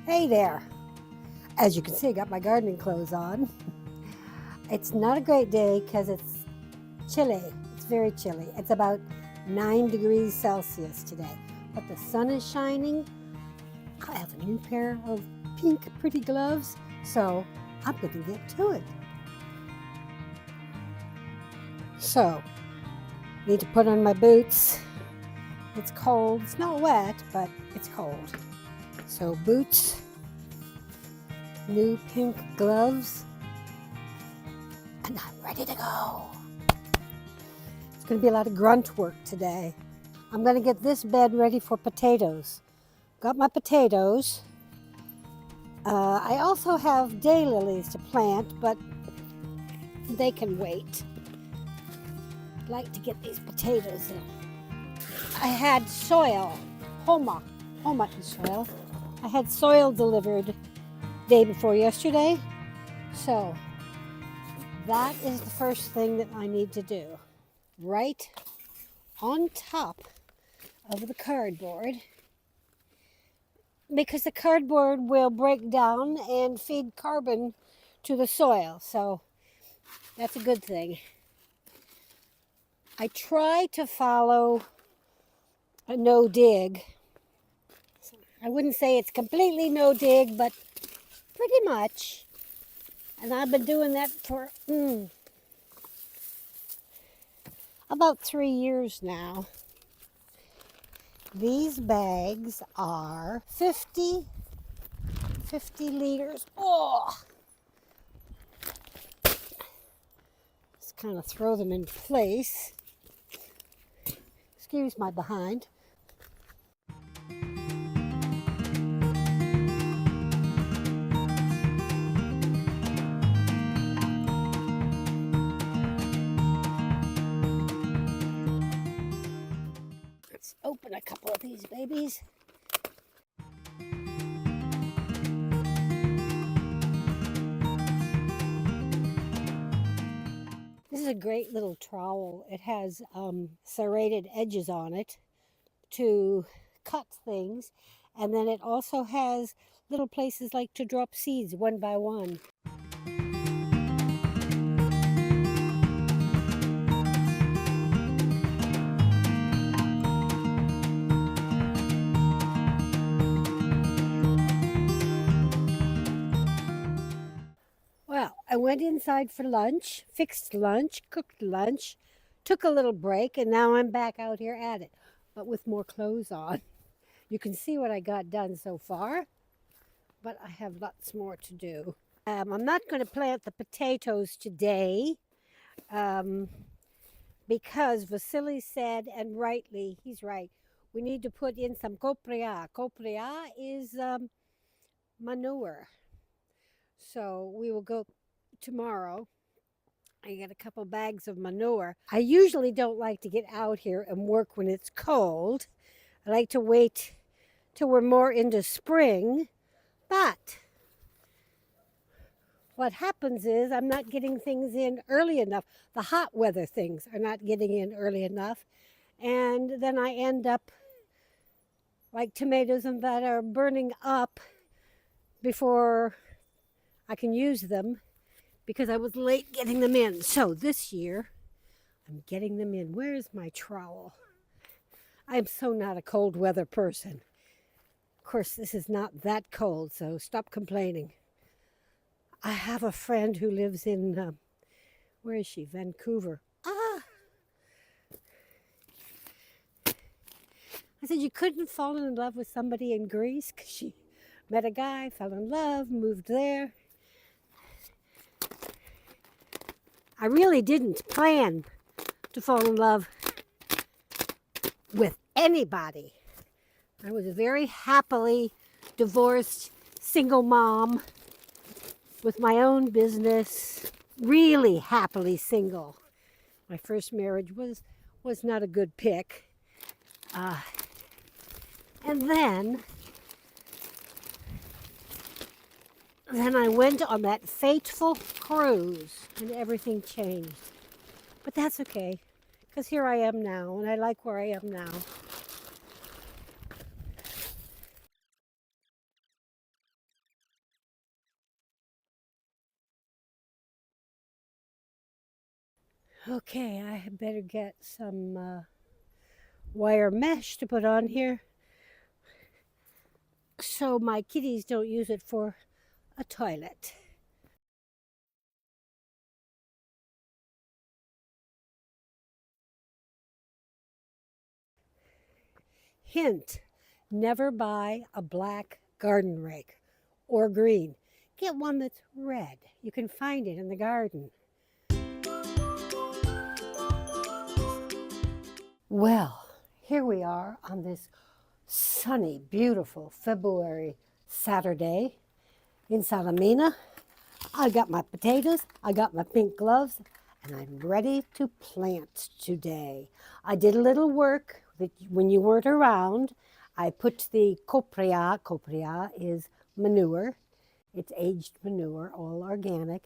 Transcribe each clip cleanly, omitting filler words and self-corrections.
Hey there. As you can see, I got my gardening clothes on. It's not a great day because it's chilly. It's very chilly. It's about 9 degrees Celsius today, but the sun is shining. I have a new pair of pink pretty gloves, so I'm going to get to it. So, need to put on my boots. It's cold. It's not wet, but it's cold. So boots, new pink gloves, and I'm ready to go. It's going to be a lot of grunt work today. I'm going to get this bed ready for potatoes. Got my potatoes. I also have daylilies to plant, but they can wait. I'd like to get these potatoes in. I had soil, homa soil. I had soil delivered day before yesterday, so that is the first thing that I need to do. Right on top of the cardboard, because the cardboard will break down and feed carbon to the soil, so that's a good thing. I try to follow a no dig. I wouldn't say it's completely no dig, but pretty much. And I've been doing that for about 3 years now. These bags are 50 liters. Oh! Just kind of throw them in place. Excuse my behind. Let's open a couple of these babies. This is a great little trowel. It has serrated edges on it to cut things, and then it also has little places like to drop seeds one by one. Well, I went inside for lunch, fixed lunch, cooked lunch, took a little break, and now I'm back out here at it, but with more clothes on. You can see what I got done so far, but I have lots more to do. I'm not going to plant the potatoes today because Vasily said, and rightly, he's right, we need to put in some Copra. Copra is manure. So we will go tomorrow. I get a couple bags of manure. I usually don't like to get out here and work when it's cold. I like to wait till we're more into spring. But what happens is I'm not getting things in early enough. The hot weather things are not getting in early enough. And then I end up like tomatoes and that are burning up before I can use them because I was late getting them in. So this year, I'm getting them in. Where is my trowel? I'm so not a cold weather person. Of course, this is not that cold, so stop complaining. I have a friend who lives in, where is she? Vancouver. I said, you couldn't fall in love with somebody in Greece? Because she met a guy, fell in love, moved there. I really didn't plan to fall in love with anybody. I was a very happily divorced single mom with my own business, really happily single. My first marriage was not a good pick. And then I went on that fateful cruise and everything changed. But that's okay, because here I am now, and I like where I am now. Okay, I better get some wire mesh to put on here so my kitties don't use it for a toilet. Hint, never buy a black garden rake or green. Get one that's red. You can find it in the garden. Well, here we are on this sunny, beautiful February Saturday in Salamina. I got my potatoes, I got my pink gloves, and I'm ready to plant today. I did a little work that when you weren't around. I put the copra is manure, it's aged manure, all organic,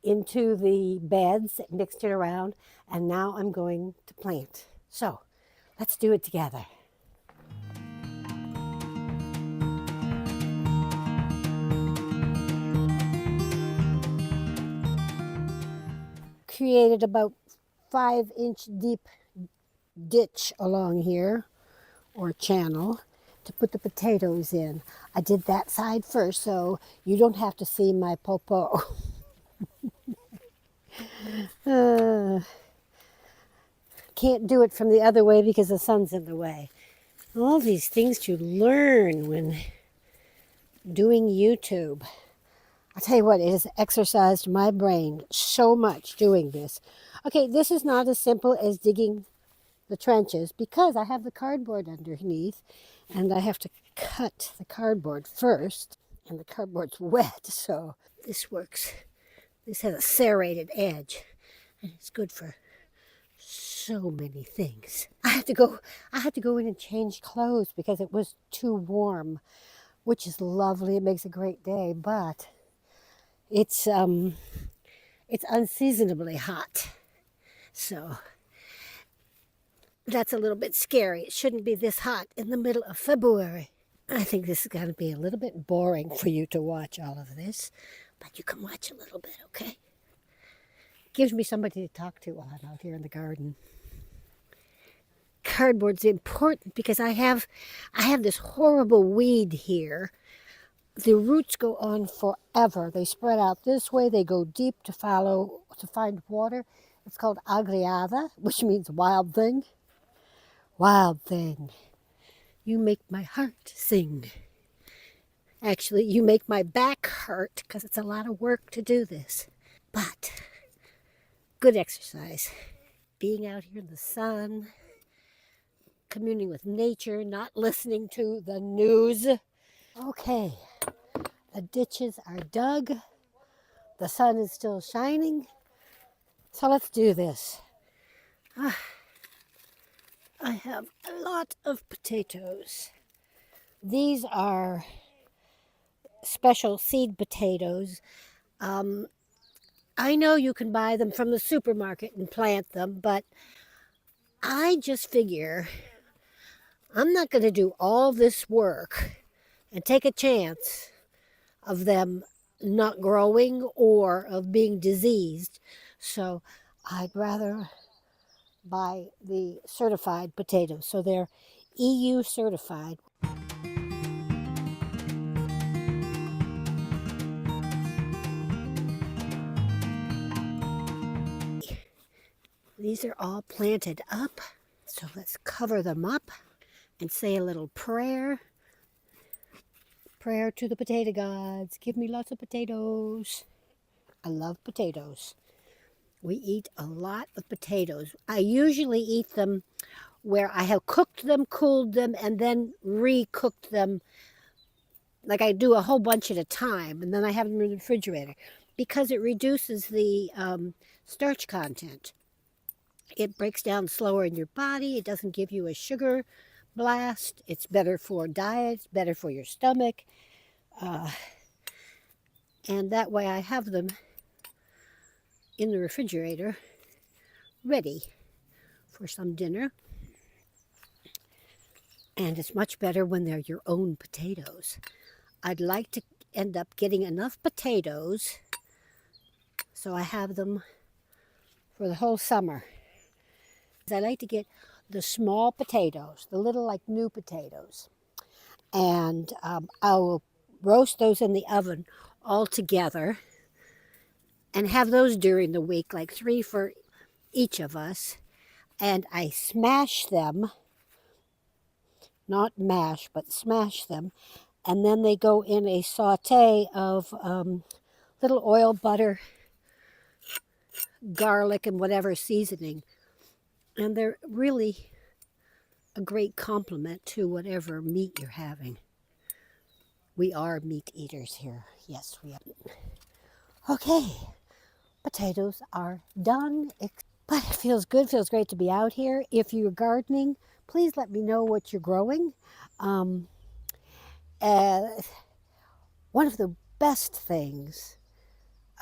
into the beds, mixed it around, and now I'm going to plant. So let's do it together. Created about 5-inch deep ditch along here, or channel, to put the potatoes in. I did that side first so you don't have to see my popo. Can't do it from the other way because the sun's in the way. All these things to learn when doing YouTube. I'll tell you what, it has exercised my brain so much doing this. Okay, this is not as simple as digging the trenches because I have the cardboard underneath and I have to cut the cardboard first, and the cardboard's wet, so this works. This has a serrated edge and it's good for so many things. I had to go in and change clothes because it was too warm, which is lovely. It makes a great day, but it's unseasonably hot. So that's a little bit scary. It shouldn't be this hot in the middle of February. I think this is going to be a little bit boring for you to watch all of this, but you can watch a little bit, okay? Gives me somebody to talk to while I'm out here in the garden. Cardboard's important because I have this horrible weed here. The roots go on forever. They spread out this way. They go deep to find water. It's called agriada, which means wild thing. Wild thing. You make my heart sing. Actually, you make my back hurt because it's a lot of work to do this. But good exercise. Being out here in the sun, communing with nature, not listening to the news. Okay, the ditches are dug. The sun is still shining. So let's do this. I have a lot of potatoes. These are special seed potatoes. I know you can buy them from the supermarket and plant them, but I just figure I'm not going to do all this work and take a chance of them not growing or of being diseased. So I'd rather buy the certified potatoes. So they're EU certified. These are all planted up. So let's cover them up and say a little prayer. Prayer to the potato gods. Give me lots of potatoes. I love potatoes. We eat a lot of potatoes. I usually eat them where I have cooked them, cooled them, and then re-cooked them. Like I do a whole bunch at a time, and then I have them in the refrigerator because it reduces the starch content. It breaks down slower in your body. It doesn't give you a sugar blast. It's better for diet. It's better for your stomach. And that way I have them in the refrigerator ready for some dinner. And it's much better when they're your own potatoes. I'd like to end up getting enough potatoes so I have them for the whole summer. I like to get the small potatoes, the little like new potatoes. And I will roast those in the oven all together and have those during the week, like 3 for each of us. And I smash them, not mash, but smash them. And then they go in a saute of little oil, butter, garlic, and whatever seasoning. And they're really a great complement to whatever meat you're having. We are meat eaters here. Yes, we are. Okay, potatoes are done. But it feels good, feels great to be out here. If you're gardening, please let me know what you're growing. One of the best things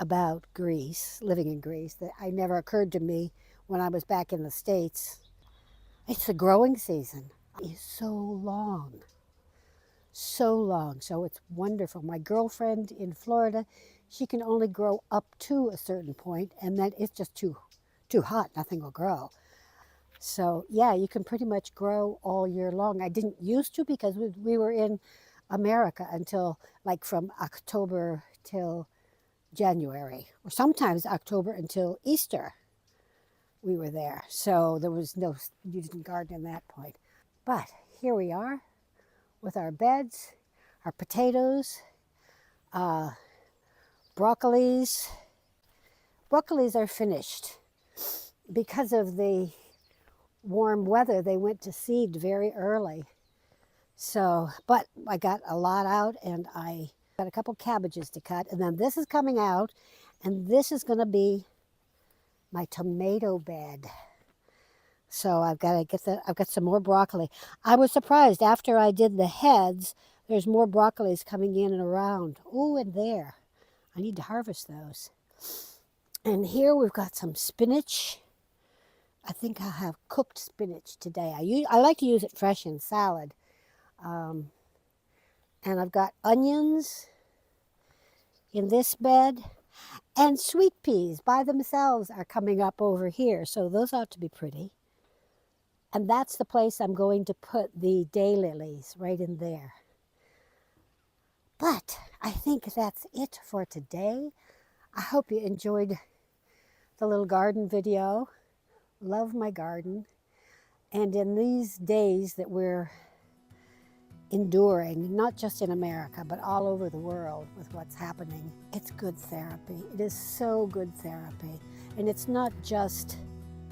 about Greece, living in Greece, that I never occurred to me when I was back in the States, it's the growing season. It's so long. So it's wonderful. My girlfriend in Florida, she can only grow up to a certain point, and then it's just too hot. Nothing will grow. So yeah, you can pretty much grow all year long. I didn't used to because we were in America until like from October till January, or sometimes October until Easter. We were there, so there was you didn't garden in that point. But here we are with our beds, our potatoes, broccolis. Broccolis are finished. Because of the warm weather, they went to seed very early. So, but I got a lot out, and I got a couple cabbages to cut, and then this is coming out, and this is going to be my tomato bed. So I've got some more broccoli. I was surprised after I did the heads, there's more broccolis coming in and around. Oh, and there. I need to harvest those. And here we've got some spinach. I think I'll have cooked spinach today. I like to use it fresh in salad. And I've got onions in this bed. And sweet peas by themselves are coming up over here. So those ought to be pretty. And that's the place I'm going to put the daylilies, right in there. But I think that's it for today. I hope you enjoyed the little garden video. Love my garden. And in these days that we're enduring, not just in America, but all over the world with what's happening, it's good therapy. It is so good therapy. And it's not just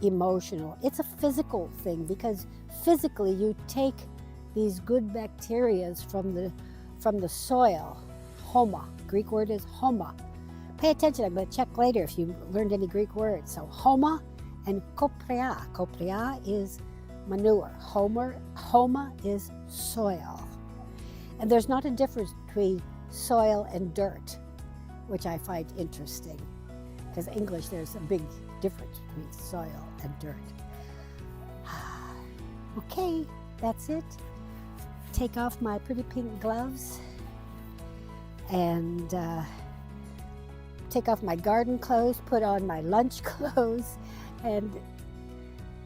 emotional. It's a physical thing, because physically you take these good bacteria from the soil. Homa. Greek word is homa. Pay attention. I'm going to check later if you learned any Greek words. So homa and Copra. Copra is manure. Homa is soil. And there's not a difference between soil and dirt, which I find interesting. Because English, there's a big difference between soil and dirt. Okay, that's it. Take off my pretty pink gloves and take off my garden clothes, put on my lunch clothes, and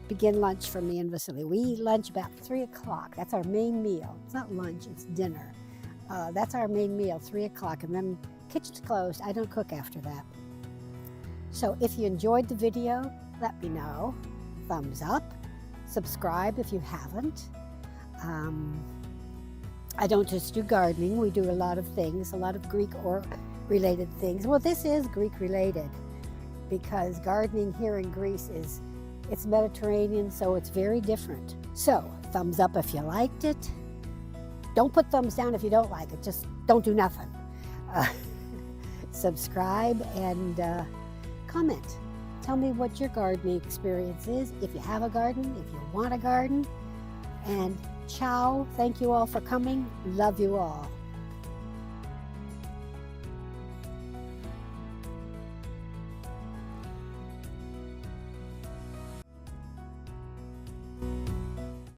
begin lunch for me and Vasily. We eat lunch about 3 o'clock. That's our main meal. It's not lunch, it's dinner. That's our main meal, 3 o'clock, and then kitchen's closed. I don't cook after that. So if you enjoyed the video, let me know. Thumbs up. Subscribe if you haven't. I don't just do gardening. We do a lot of things, a lot of Greek or related things. Well, this is Greek related because gardening here in Greece it's Mediterranean, so it's very different. So thumbs up if you liked it. Don't put thumbs down if you don't like it. Just don't do nothing. Subscribe and comment. Tell me what your gardening experience is, if you have a garden, if you want a garden. And ciao. Thank you all for coming. Love you all.